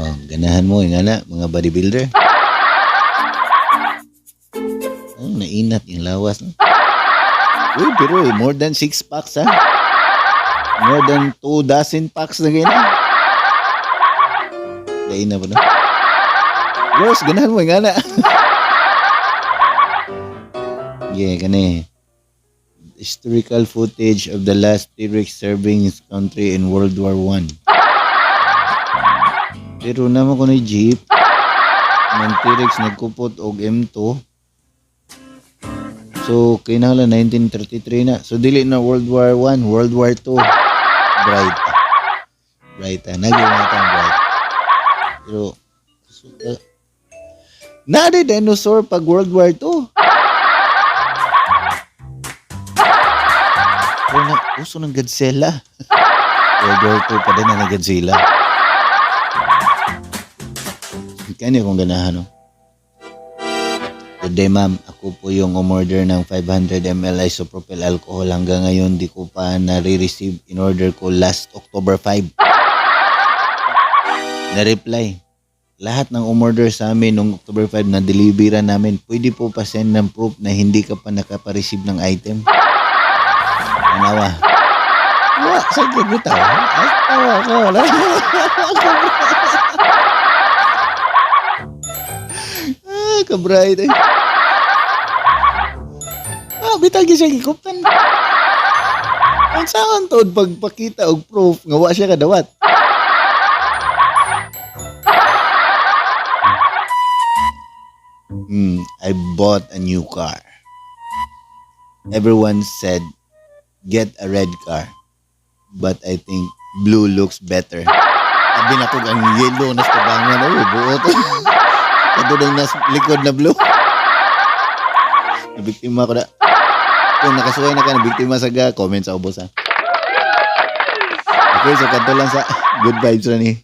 Oh, ganahan mo nga na, mga bodybuilder. Oh, nainat yung lawas. No? Uy, pero more than 6 packs ha. More than 2 dozen packs na ganyan. Dahil na ba no? Girls, ganahan mo nga na. Yeah, gani. Historical footage of the last T-Rex serving his country in World War I. Pero naman ko na jeep ng T-Rex nagkupot og M2. So, kinahanglan 1933 na. So, dili na World War I, World War II. Bright. Bright. Naging bright. Pero, nari dinosaur pag World War II. Pero na, uso ng Godzilla. World War II pa din na Godzilla. Kanya kong ganahan, no? Good day, ma'am. Ako po yung umorder ng 500 ml isopropyl alcohol. Hanggang ngayon, di ko pa nare-receive. In order ko last October 5. Na-reply. Lahat ng umorder sa amin noong October 5 na delivera namin, pwede po pa send ng proof na hindi ka pa nakapa-receive ng item. Anawa. Wala, sa gagawin tao. Tawa ka, wala. Ka-bright eh. Bitagi siya gikuptan. Ang saan to pagpakita og proof nga wa siya kadawat. I bought a new car. Everyone said get a red car. But I think blue looks better. Sabi na kung ang yellow na sa tabangan. Uy, buot. Ito na nasa likod na blue. Nabiktima ko na. Kung nakasuway na ka, nabiktima sa comment sa ubos ha. Okay, so kanto lang sa good vibes na ni.